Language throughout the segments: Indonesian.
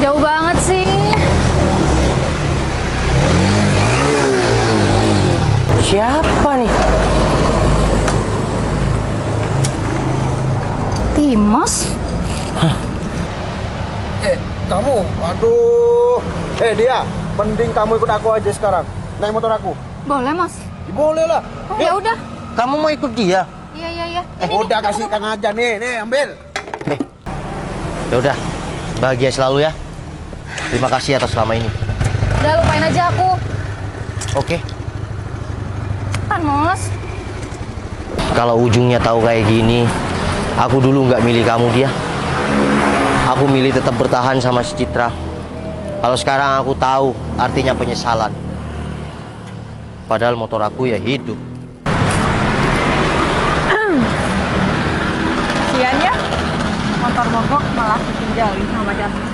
Jauh banget sih. Siapa nih? Timos? Kamu? Aduh. Dia, mending kamu ikut aku aja sekarang. Naik motor aku. Boleh, Mas. Ya, boleh lah. Oh, ya udah. Kamu mau ikut dia? Iya. Udah kasihkan aja nih, ambil. Ya udah, bahagia selalu ya. Terima kasih atas selama ini. Udah lupain aja aku. Oke. Kan, Mas. Kalau ujungnya tahu kayak gini, aku dulu nggak milih kamu dia. Aku milih tetap bertahan sama si Citra. Kalau sekarang aku tahu artinya penyesalan. Padahal motor aku ya hidup. Kasian ya. Motor mogok malah ditinggalin sama pacarnya.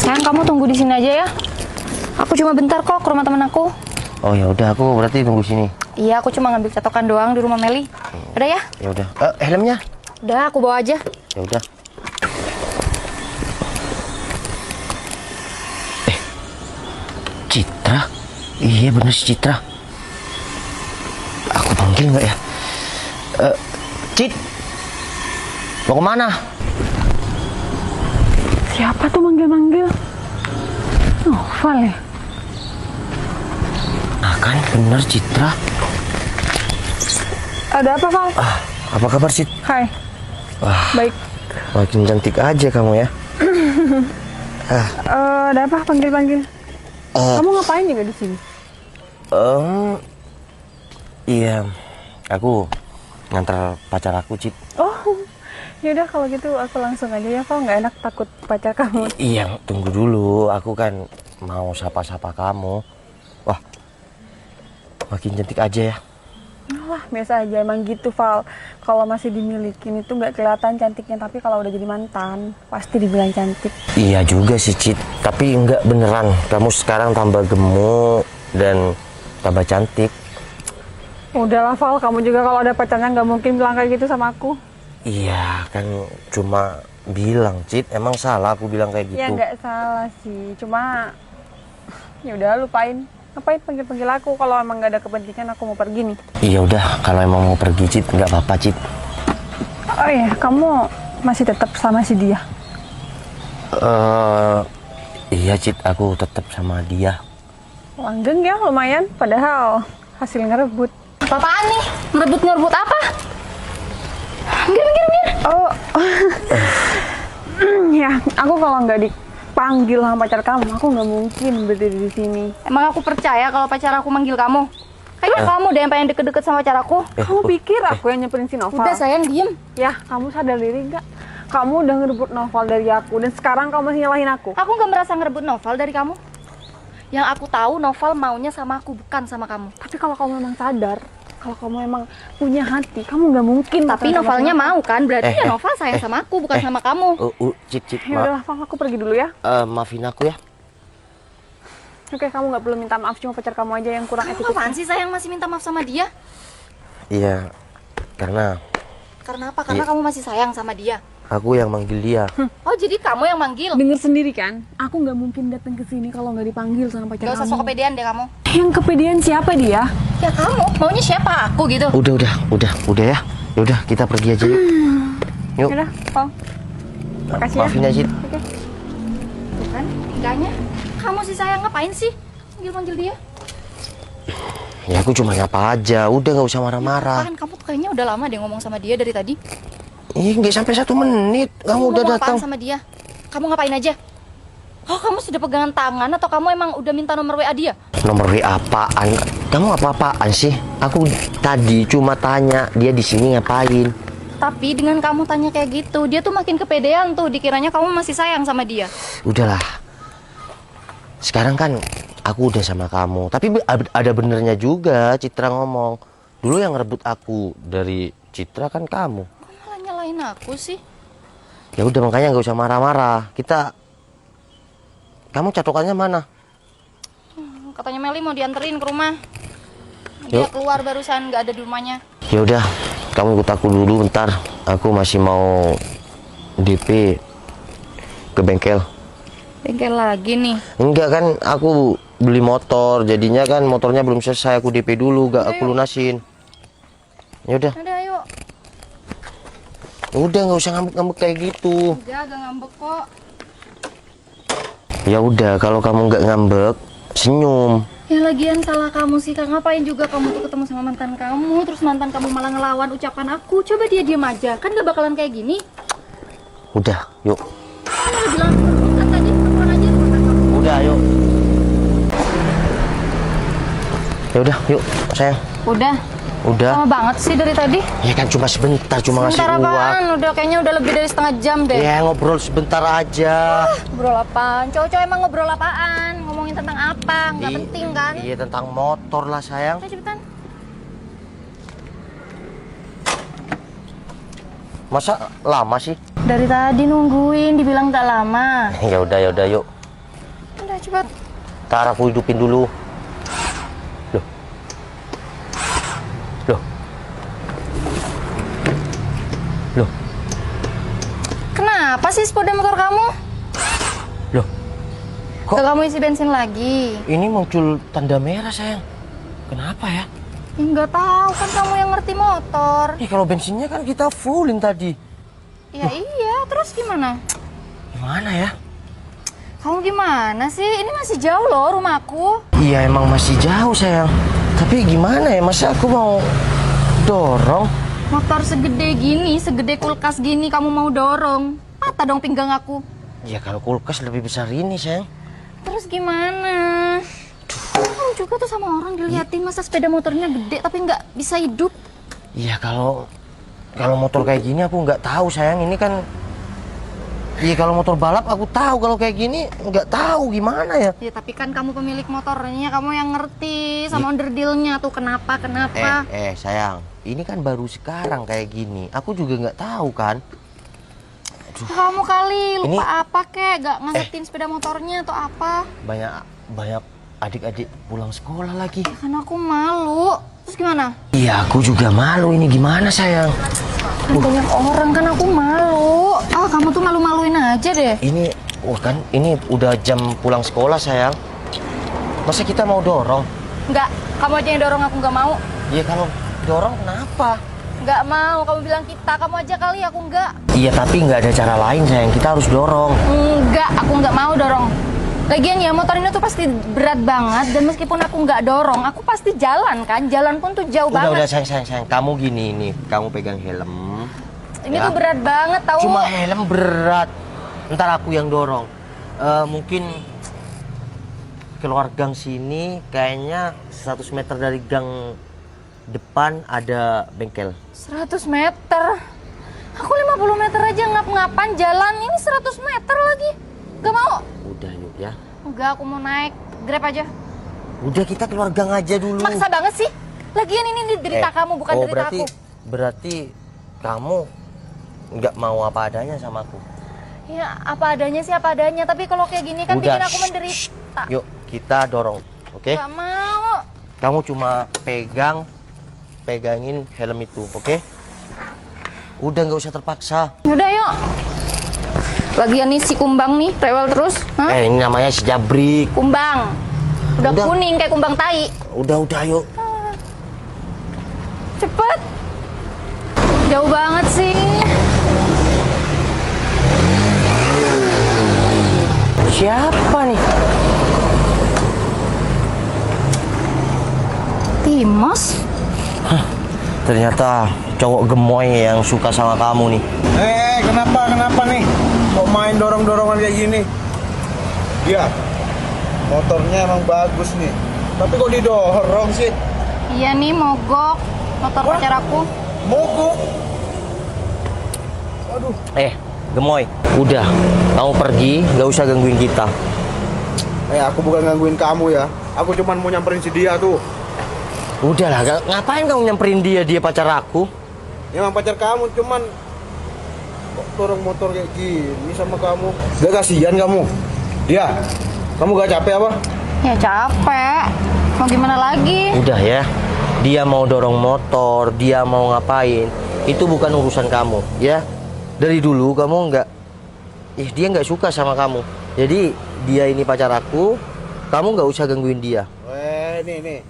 Sayang, kamu tunggu di sini aja ya. Aku cuma bentar kok ke rumah teman aku. Oh ya udah, aku berarti tunggu sini. Iya, aku cuma ngambil catokan doang di rumah Meli. Udah ya? Ya udah. Helmnya? Udah, aku bawa aja. Ya udah. Citra? Iya bener si Citra. Aku panggil nggak ya? Cit, mau kemana? Siapa tuh manggil-manggil? Noval ya? Nah kan bener Citra. Ada apa, Val? Apa kabar Cit? Hai. Wah, Baik. makin cantik aja kamu ya. Ada apa panggil-panggil? Kamu ngapain juga di sini? Iya, aku ngantar pacar aku Cit. Oh, yaudah kalau gitu aku langsung aja ya, Val. Nggak enak takut pacar kamu. Iya, tunggu dulu. Aku kan mau sapa-sapa kamu. Wah, makin cantik aja ya. Wah, biasa aja emang gitu, Val. Kalau masih dimilikin itu nggak kelihatan cantiknya, tapi kalau udah jadi mantan pasti dibilang cantik. Iya juga sih Cit, tapi enggak beneran. Kamu sekarang tambah gemuk dan tambah cantik. Udahlah, Val. Kamu juga kalau ada pacarnya nggak mungkin bilang kayak gitu sama aku. Iya, kan cuma bilang Cit. Emang salah aku bilang kayak gitu? Ya nggak salah sih, cuma ya udah lupain. Ngapain panggil-panggil aku kalau emang nggak ada kepentingan aku mau pergi nih. Iya udah, kalau emang mau pergi Cit, nggak apa-apa Cit. Oh iya, kamu masih tetap sama si dia? Iya Cit, aku tetap sama dia. Langgeng ya lumayan, padahal hasil ngerebut. Apaan nih? Ngerebut apa? Minggir. Oh, ya aku kalau nggak dipanggil sama pacar kamu, aku nggak mungkin berdiri di sini. Emang aku percaya kalau pacar aku manggil kamu? Kayaknya kamu deh yang pengen deket-deket sama pacar aku. Kamu pikir aku yang nyamperin si Noval? Udah sayang, diem. Ya, kamu sadar diri nggak? Kamu udah ngerebut Noval dari aku, dan sekarang kamu masih nyalahin aku. Aku nggak merasa ngerebut Noval dari kamu. Yang aku tahu Noval maunya sama aku, bukan sama kamu. Tapi kalau kamu memang sadar, kalau kamu emang punya hati, kamu nggak mungkin. Tapi Novalnya mau kan? Berarti ya Noval sayang sama aku, bukan sama kamu. Cit, Ya udahlah, Val, aku pergi dulu ya. maafin aku ya. Oke, kamu nggak perlu minta maaf, cuma pacar kamu aja yang kurang etis. Apaan sih sayang masih minta maaf sama dia? Iya, karena Karena apa? Karena kamu masih sayang sama dia. aku yang manggil dia. Oh, jadi kamu yang manggil? Dengar sendiri kan? Aku nggak mungkin datang ke sini kalau nggak dipanggil sama pacar Gak usah kamu. sok kepedean deh kamu. Yang kepedean siapa dia? Ya kamu, maunya siapa? Aku gitu. Udah ya. Ya udah, kita pergi aja yuk. Yuk. Udah, Val. Makasih ya. Maafin ya Cit. Oke. Tuh kan, tiganya. Kamu sih sayang ngapain sih? Manggil-manggil dia. Ya aku cuma nyapa aja. Udah nggak usah marah-marah. Kan kamu tuh kayaknya udah lama deh ngomong sama dia dari tadi. Nggak sampai 1 menit. Kamu udah ngomong datang. apaan sama dia? Kamu ngapain aja? Oh, kamu sudah pegangan tangan atau kamu emang udah minta nomor WA dia? Nomor WA apaan? Kamu apa-apaan sih? Aku tadi cuma tanya dia di sini ngapain. Tapi dengan kamu tanya kayak gitu, dia tuh makin kepedean tuh. Dikiranya kamu masih sayang sama dia. Udahlah. Sekarang kan aku udah sama kamu. Tapi ada benernya juga Citra ngomong. Dulu yang ngerebut aku dari Citra kan kamu. Kok malah nyalain aku sih? Ya udah makanya nggak usah marah-marah. Kamu catokannya mana? Katanya Meli mau dianterin ke rumah. Dia Yuk. keluar barusan, nggak ada di rumahnya. Ya udah, kamu ikut aku dulu bentar. Aku masih mau DP ke bengkel. Bengkel lagi nih. Enggak kan, aku beli motor. Jadinya kan motornya belum selesai. Aku DP dulu, gak aku lunasin. Ya udah. Udah ayo. Udah, nggak usah ngambek-ngambek kayak gitu. Enggak ngambek kok. Ya udah, kalau kamu nggak ngambek, senyum. Ya lagian salah kamu sih Kak. Ngapain juga kamu tuh ketemu sama mantan kamu, terus mantan kamu malah ngelawan ucapan aku. Coba dia diem aja, kan gak bakalan kayak gini. Udah, yuk. Kan udah bilang kan tadi telepon aja sama mantan kamu. Udah, yuk. Ya udah, yuk, sayang. Udah. Udah. Lama banget sih dari tadi. Ya kan cuma sebentar, cuma ngasih Sebentar uang. apaan? Udah kayaknya udah lebih dari setengah jam deh. Ya ngobrol sebentar aja. Ngobrol apaan? Cowok-cowok emang ngobrol apaan? Ngomongin tentang apa? Nggak I- penting kan? Iya, tentang motor lah, sayang. Ayo cepetan. Masa lama sih? Dari tadi nungguin, dibilang gak lama. Ya udah, yuk. Udah cepet. Ntar aku hidupin dulu. Loh. Loh. Loh. Kenapa sih sepeda motor kamu? Loh. Kok Tuh, kamu isi bensin lagi. ini muncul tanda merah, sayang? Kenapa ya? Ya, nggak tahu kan kamu yang ngerti motor. Kalau bensinnya kan kita fullin tadi. Ya iya, terus gimana? Gimana ya? Kamu gimana sih? Ini masih jauh loh rumahku. Iya, emang masih jauh, sayang. Tapi gimana ya? Masa aku mau dorong? Motor segede gini, segede kulkas gini kamu mau dorong. Patah dong pinggang aku. Ya kalau kulkas lebih besar ini, sayang. Terus gimana? Kamu juga tuh sama orang diliatin masa sepeda motornya gede tapi nggak bisa hidup. Iya, kalau motor kayak gini aku nggak tahu, sayang. Ini kan, iya kalau motor balap aku tahu, kalau kayak gini nggak tahu gimana ya. Ya tapi kan kamu pemilik motornya, kamu yang ngerti sama onderdilnya tuh kenapa. Sayang, ini kan baru sekarang kayak gini. Aku juga nggak tahu kan. Kamu kali lupa Ini- apa kek, gak ngesetin sepeda motornya atau apa? Banyak adik-adik pulang sekolah lagi. Ya kan aku malu. Terus gimana? Iya, aku juga malu. Ini gimana, sayang? Kan banyak orang kan aku malu. Ah, kamu tuh malu-maluin aja deh. Ini, ini udah jam pulang sekolah, sayang. Masa kita mau dorong? Enggak, kamu aja yang dorong, aku nggak mau. Iya, kalau dorong kenapa? Nggak mau, kamu bilang kita, kamu aja kali, aku nggak. Iya, tapi nggak ada cara lain, sayang. Kita harus dorong. Enggak, aku nggak mau dorong. Lagian ya motor ini tuh pasti berat banget dan meskipun aku nggak dorong, aku pasti jalan kan. Jalan pun tuh jauh Udah, banget. sayang. Kamu gini, nih. Kamu pegang helm. Ini ya. tuh berat banget tahu. Cuma helm berat. Ntar aku yang dorong. Mungkin keluar gang sini, kayaknya 100 meter dari gang depan ada bengkel. 100 meter. Aku 50 meter aja ngap-ngapan jalan. Ini 100 meter lagi. Gak mau. Udah, yuk ya. Enggak, aku mau naik Grab aja. Udah, kita keluar gang aja dulu. Maksa banget sih. Lagian ini derita kamu bukan derita aku. Berarti kamu nggak mau apa adanya sama aku. Ya apa adanya sih apa adanya. Tapi kalau kayak gini kan bikin aku menderita. Yuk, kita dorong, oke? Gak mau. Kamu cuma pegangin helm itu, oke? Udah, nggak usah terpaksa. Yaudah yuk. Lagian nih si Kumbang nih rewel terus. Hah? Ini namanya si Jabrik. Kumbang. Udah Udah. kuning kayak kumbang tai. Udah, yuk. Cepet. Jauh banget sih. Siapa nih? Timos. Ternyata cowok gemoy yang suka sama kamu nih. Kenapa nih? Kok main dorong-dorongan kayak gini? Iya, motornya emang bagus nih. Tapi kok didorong sih? Iya nih mogok motor Wah. pacar aku. Mogok. Aduh, Gemoy, udah. Kamu pergi, nggak usah gangguin kita. aku bukan gangguin kamu ya. Aku cuman mau nyamperin si dia tuh. Udahlah, ngapain kamu nyamperin dia? Dia pacar aku. Ya emang pacar kamu, cuman kok dorong motor kayak gini sama kamu? Gak kasihan kamu? Dia, kamu gak capek apa? Ya capek. Mau gimana lagi? Udah ya. Dia mau dorong motor, dia mau ngapain, itu bukan urusan kamu, ya. Dari dulu kamu dia nggak suka sama kamu. Jadi dia ini pacar aku, kamu nggak usah gangguin dia. Nih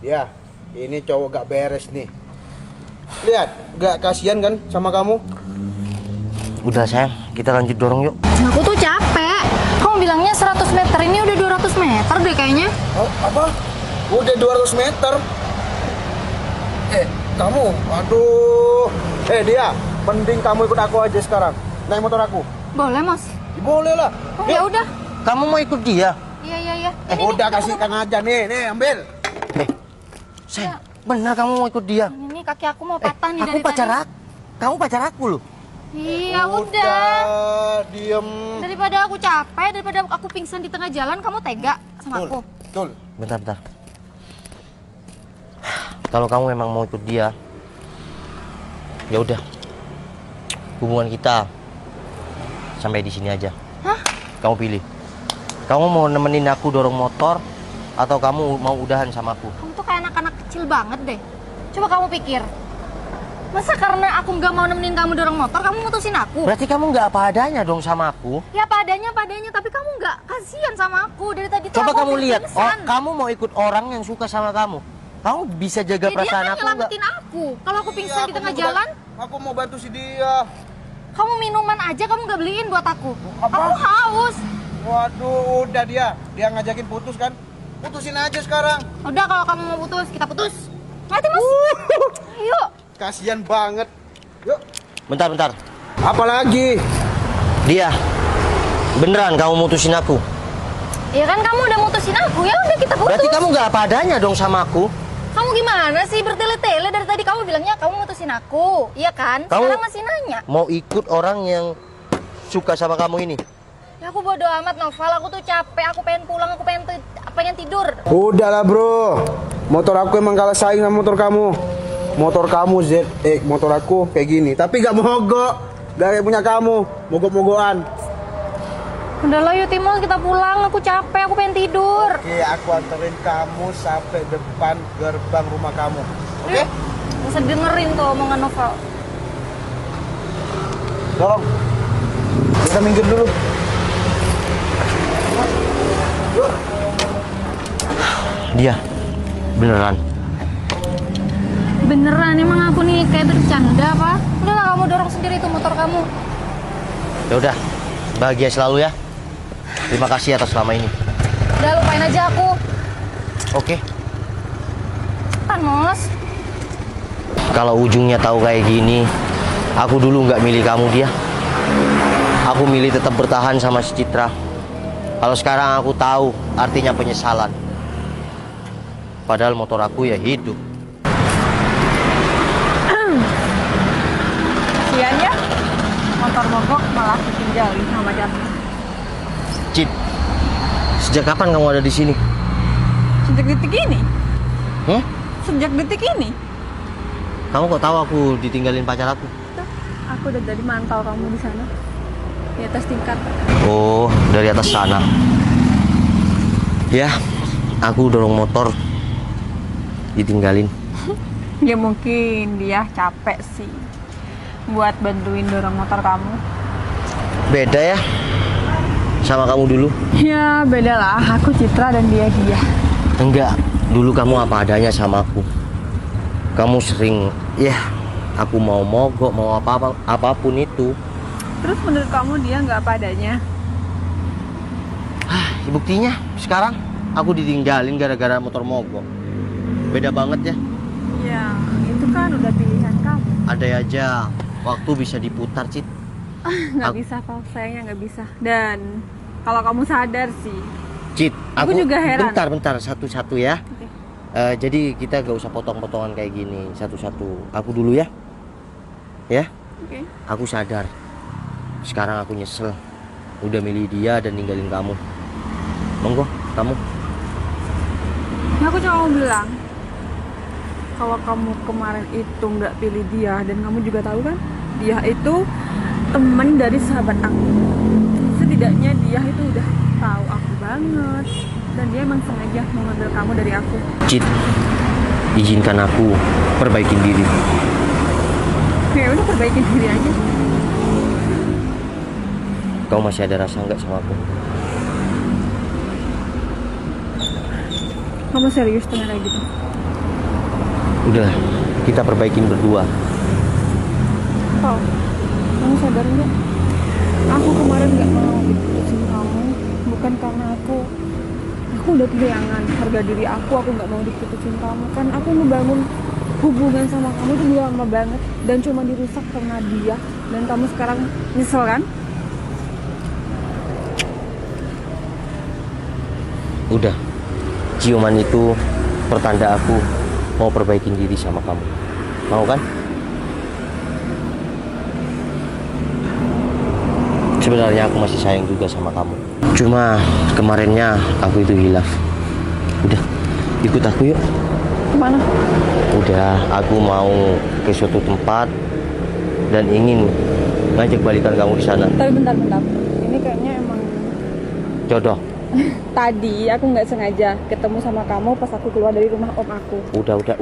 dia. Ini cowok gak beres nih. Lihat, gak kasihan kan sama kamu? Udah sayang, kita lanjut dorong yuk. Aku tuh capek. Kamu bilangnya 100 meter, ini udah 200 meter deh kayaknya. Oh, apa? Udah 200 meter? Kamu, aduh. Dia, mending kamu ikut aku aja sekarang. Naik motor aku. Boleh, Mas. Ya, boleh lah. Oh, ya udah. Kamu mau ikut dia? Iya. Udah kasihkan aja nih, ambil. Sayang, benar kamu mau ikut dia? Ini kaki aku mau patah nih Aku dari pacar tadi. aku. Kamu pacar aku loh. Iya, udah. Diem. Daripada aku capek, daripada aku pingsan di tengah jalan, kamu tega sama aku. Betul. Bentar. Kalau kamu memang mau ikut dia, ya udah. Hubungan kita sampai di sini aja. Hah? Kamu pilih. Kamu mau nemenin aku dorong motor atau kamu mau udahan sama aku? Kamu tuh kayak anak-anak kecil banget deh. Coba kamu pikir. Masa karena aku nggak mau nemenin kamu dorong motor, kamu mutusin aku? Berarti kamu nggak apa adanya dong sama aku. Ya padanya, tapi kamu nggak kasihan sama aku. Dari tadi tuh Coba aku kamu hampir lihat, pingsan. kamu mau ikut orang yang suka sama kamu. Kamu bisa jaga Ya, dia perasaan kan aku nggak? nyelamatin aku. Kalau aku pingsan Iya, di aku tengah mau jalan, Aku mau bantu si dia. kamu minuman aja kamu nggak beliin buat aku. Apa? Aku haus. Waduh, udah dia ngajakin putus kan? Putusin aja sekarang. Udah kalau kamu mau putus, kita putus. Nanti Mas. Ayo. Kasian banget. Yuk. Bentar. Apalagi? Dia, beneran kamu mutusin aku? Ya kan kamu udah mutusin aku, ya udah kita putus. Berarti kamu nggak apa adanya dong sama aku. Kamu gimana sih bertele-tele dari tadi kamu bilangnya kamu mutusin aku, iya kan? Kamu- Sekarang masih nanya. Mau ikut orang yang suka sama kamu ini? Ya aku bodo amat Noval, aku tuh capek, aku pengen pulang, aku pengen tidur. Udahlah bro. Motor aku emang kalah saing sama motor kamu. Motor kamu ZX, motor aku kayak gini. Tapi gak mogok. Gak kayak punya kamu. Mogok-mogokan. Udah lah yuk Timur, kita pulang, aku capek, aku pengen tidur. Oke, aku anterin kamu sampai depan gerbang rumah kamu. Oke? Gak usah dengerin tuh omongan Noval. Dorong. Kita minggir dulu. Dia, beneran. Beneran, emang aku nih kayak bercanda apa? Udahlah kamu dorong sendiri tuh motor kamu. Ya udah, bahagia selalu ya. Terima kasih atas selama ini. Udah lupain aja aku. Oke. Kan Mas. Kalau ujungnya tahu kayak gini, aku dulu nggak milih kamu dia. Aku milih tetap bertahan sama si Citra. Kalau sekarang aku tahu artinya penyesalan. Padahal motor aku ya hidup. Kasian ya, motor mogok malah ditinggalin sama pacarnya. Cit, sejak kapan kamu ada di sini? Sejak detik ini? Hmm? Sejak detik ini? Kamu kok tahu aku ditinggalin pacar aku? Tuh, aku udah dari mantau kamu di sana, di atas tingkat. Oh, dari atas sana. Ya, aku dorong motor, ditinggalin. Ya mungkin dia capek sih buat bantuin dorong motor kamu. Beda ya sama kamu dulu? Ya beda lah, aku Citra dan dia. Enggak, dulu kamu apa adanya sama aku. Kamu sering, ya, aku mau mogok, mau apapun itu. Terus menurut kamu dia nggak apa adanya? Buktinya sekarang aku ditinggalin gara-gara motor mogok. Beda banget ya. Ya itu kan udah pilihan kamu. Ada aja waktu bisa diputar, Cit. Nggak Aku- bisa, kalau sayangnya nggak bisa. Dan kalau kamu sadar sih, Cit, Aku juga heran. Bentar, satu-satu ya. Oke. Jadi kita gak usah potong-potongan kayak gini, satu-satu. Aku dulu ya. Ya, oke. aku sadar. Sekarang aku nyesel. Udah milih dia dan ninggalin kamu. Monggo, kamu. Nah, aku cuma mau bilang, kalau kamu kemarin itu nggak pilih dia, dan kamu juga tahu kan, dia itu teman dari sahabat aku. Setidaknya dia itu udah tahu aku banget, Dan dia emang sengaja mau ngambil kamu dari aku. Cit, izinkan aku perbaikin diri. Ya udah, perbaikin diri aja. Kau masih ada rasa nggak sama aku? Kamu serius tanya kayak gitu? Udah, kita perbaikin berdua. Oh, kamu sadar nggak? Aku kemarin nggak mau diputusin kamu, bukan karena aku udah kehilangan harga diri aku nggak mau diputusin kamu. Kan aku ngebangun hubungan sama kamu itu udah lama banget dan cuma dirusak karena dia. Dan kamu sekarang nyesel kan? Udah, ciuman itu pertanda aku mau perbaikin diri sama kamu. Mau kan? Sebenarnya aku masih sayang juga sama kamu. Cuma kemarinnya aku itu hilaf. Udah, ikut aku yuk. Kemana? Udah, aku mau ke suatu tempat dan ingin ngajak balikan kamu di sana. Tapi bentar. Ini kayaknya emang Jodoh. tadi aku nggak sengaja ketemu sama kamu pas aku keluar dari rumah om aku.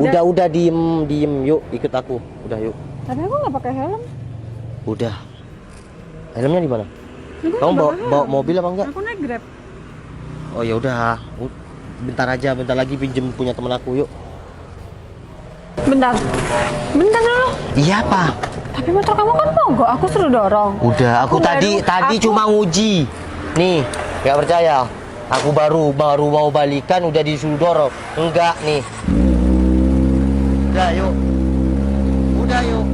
Udah, diem, yuk ikut aku. Udah yuk. Tapi aku nggak pakai helm. Udah. Helmnya di mana? Aku Kamu nggak pakai bawa helm. mobil apa enggak? Aku naik Grab. Oh ya udah. Bentar lagi pinjem punya temen aku yuk. Bentar dulu. Iya apa? Tapi motor kamu kan mogok, aku suruh dorong. Udah, aku tadi aku- cuma nguji. Nih, nggak percaya? Aku baru mau balikan udah disuruh dorong. Enggak nih. Udah yuk. Udah yuk.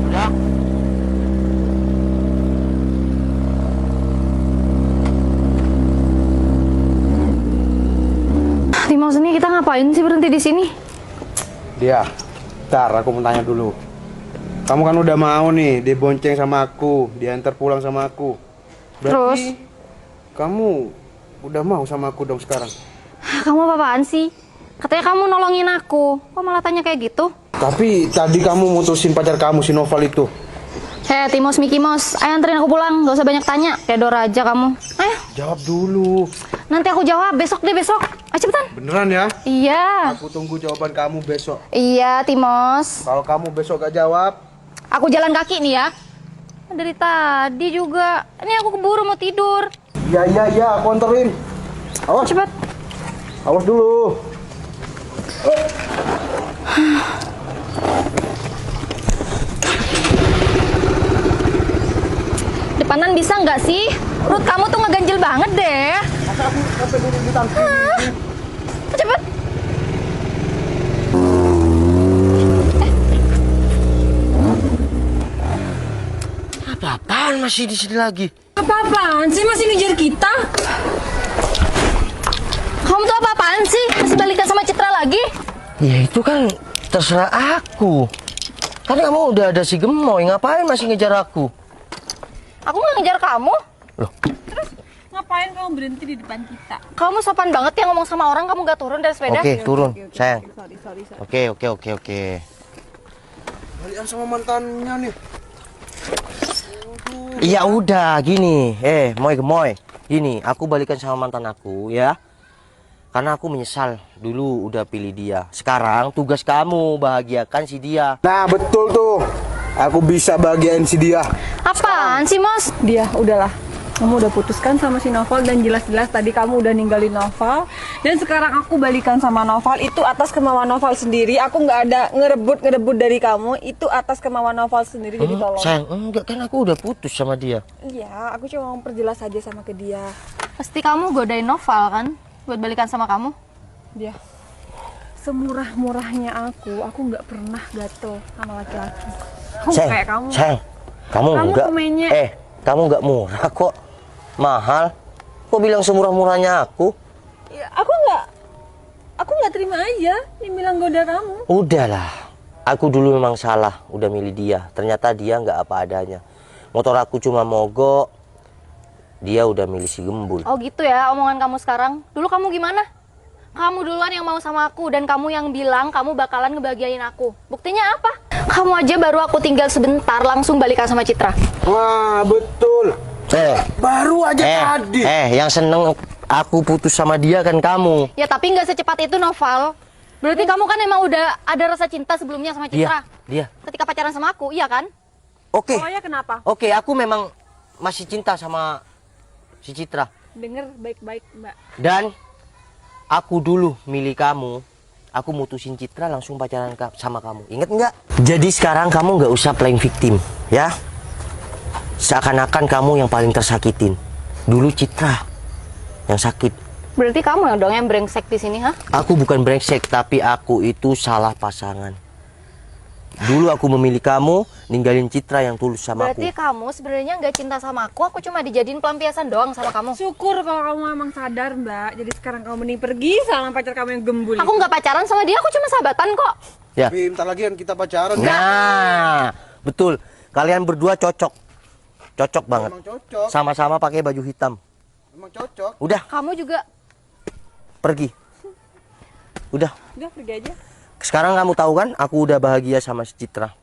Udah. Timos, ini kita ngapain sih berhenti di sini? Dia, ntar aku mau tanya dulu. Kamu kan udah mau nih dibonceng sama aku, diantar pulang sama aku. Berarti kamu udah mau sama aku dong sekarang. Kamu apa-apaan sih? Katanya kamu nolongin aku. Kok malah tanya kayak gitu? Tapi tadi kamu mutusin pacar kamu si Noval itu. Hei, Timos, Mickey Mouse, ayo anterin aku pulang. Gak usah banyak tanya. Kayak Dora aja kamu. Ayo, Jawab dulu. nanti aku jawab. Besok deh, besok. Ayo cepetan. Beneran ya? Iya. Aku tunggu jawaban kamu besok. Iya, Timos. Kalau kamu besok gak jawab, Aku jalan kaki nih ya. Dari tadi juga. Ini aku keburu mau tidur. iya, aku anterin. Awas, Cepet. awas dulu. Depanan bisa nggak sih? Perut kamu tuh ngeganjel banget deh. Hah? Cepet. Apaan masih di sini lagi? Apa-apaan sih masih ngejar kita? Kamu tuh apa-apaan sih? Masih balikan sama Citra lagi? Ya itu kan terserah aku. Kan kamu udah ada si Gemoy, ngapain masih ngejar aku? Aku nggak ngejar kamu. Loh, Ngapain kamu berhenti di depan kita? Kamu sopan banget ya ngomong sama orang, kamu nggak turun dari sepeda. oke, turun, sayang. Sorry. Oke. Balikan sama mantannya nih. Iya udah, gini. Gemoy. Gini, aku balikan sama mantan aku ya. Karena aku menyesal dulu udah pilih dia. Sekarang tugas kamu bahagiakan si dia. Nah, betul tuh. Aku bisa bahagiain si dia. Apaan sih, Mas? Dia, udahlah. Kamu udah putuskan sama si Noval dan jelas-jelas tadi kamu udah ninggalin Noval. Dan sekarang aku balikan sama Noval, itu atas kemauan Noval sendiri. Aku nggak ada ngerebut dari kamu, itu atas kemauan Noval sendiri. Jadi tolong. Sayang, enggak kan aku udah putus sama dia. Iya, aku cuma mau perjelas aja sama ke dia. Pasti kamu godain Noval kan? Buat balikan sama kamu? Dia. Semurah-murahnya aku nggak pernah gatel sama laki-laki. Aku nggak kayak kamu. Sayang, kamu enggak. semennya. Kamu enggak murah kok. Mahal. Kok bilang semurah-murahnya aku? Ya, aku nggak terima aja dibilang goda kamu. Udahlah. Aku dulu memang salah, udah milih dia. Ternyata dia nggak apa adanya. Motor aku cuma mogok. Dia udah milih si Gembul. Oh gitu ya omongan kamu sekarang. Dulu kamu gimana? Kamu duluan yang mau sama aku dan kamu yang bilang kamu bakalan ngebahagiain aku. Buktinya apa? Kamu aja baru aku tinggal sebentar langsung balikan sama Citra. Wah, betul. Baru aja tadi. Yang seneng aku putus sama dia kan kamu. Ya tapi nggak secepat itu Noval. Berarti kamu kan emang udah ada rasa cinta sebelumnya sama Citra. Dia. Ketika pacaran sama aku, iya kan? Oke. Pokoknya kenapa? Oke, aku memang masih cinta sama si Citra. Dengar baik-baik, Mbak. Dan aku dulu milih kamu. Aku mutusin Citra langsung pacaran sama kamu. Ingat nggak? Jadi sekarang kamu nggak usah playing victim, ya? Seakan-akan kamu yang paling tersakitin. Dulu Citra yang sakit. Berarti kamu yang dong yang brengsek di sini, ha? Aku bukan brengsek, tapi aku itu salah pasangan. Dulu aku memilih kamu, ninggalin Citra yang tulus sama Berarti aku. kamu sebenarnya nggak cinta sama aku cuma dijadiin pelampiasan doang sama kamu. Syukur kalau kamu emang sadar, Mbak. Jadi sekarang kamu mending pergi sama pacar kamu yang gembul. Aku nggak pacaran sama dia, aku cuma sahabatan kok. Ya. Tapi bentar lagi kan kita pacaran. Nah, betul. Kalian berdua cocok. Cocok banget. Emang cocok. Sama-sama pakai baju hitam. Emang cocok. Udah, Kamu juga. pergi. Udah. Udah pergi aja. Sekarang kamu tahu kan, aku udah bahagia sama si Citra.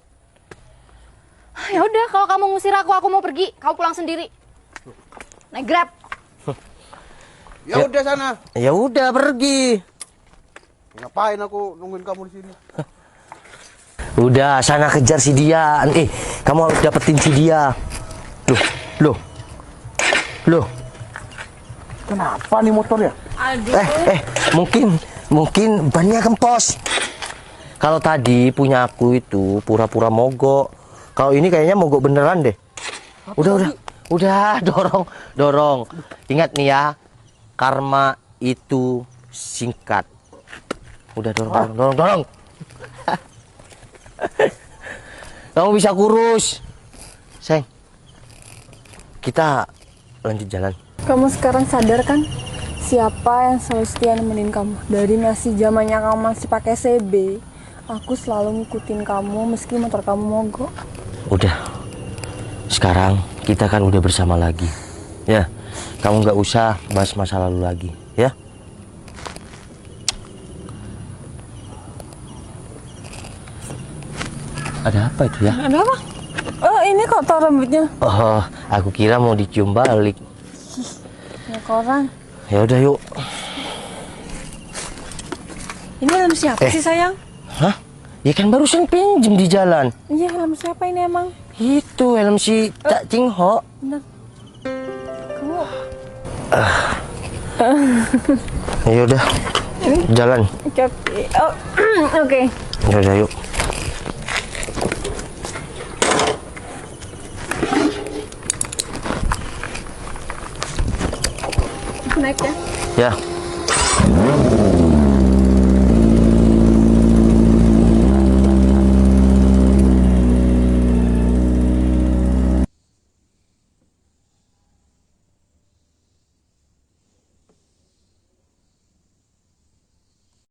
Ya udah, kalau kamu ngusir aku mau pergi. Kamu pulang sendiri. Naik Grab. Ya udah sana. Ya udah, pergi. Ngapain aku nungguin kamu di sini? Udah, sana kejar si dia. Kamu harus dapetin si dia. Loh. Kenapa nih motor ya? Mungkin bannya kempos. Kalau tadi punya aku itu pura-pura mogok. Kalau ini kayaknya mogok beneran deh. Udah, dorong. Ingat nih ya, karma itu singkat. Udah, dorong. Kamu bisa kurus. Sayang, kita lanjut jalan. Kamu sekarang sadar kan? Siapa yang selalu setia nemenin kamu? Dari masih zamannya kamu masih pakai CB, aku selalu ngikutin kamu meski motor kamu mogok. Udah, sekarang kita kan udah bersama lagi. Ya, kamu nggak usah bahas masa lalu lagi, ya. Ada apa itu ya? Ada apa? Oh, ini kok tau rambutnya. Oh, aku kira mau dicium balik. Ya koran. Ya udah yuk. Ini helm siapa sih sayang? Hah? Ya kan barusan pinjem di jalan. Iya, helm siapa ini emang? Itu helm si Cak Cing Ho. Bener. Kamu Ya udah. Jalan. oke. Oh, oke. Ya udah yuk. Naik ya. Ya.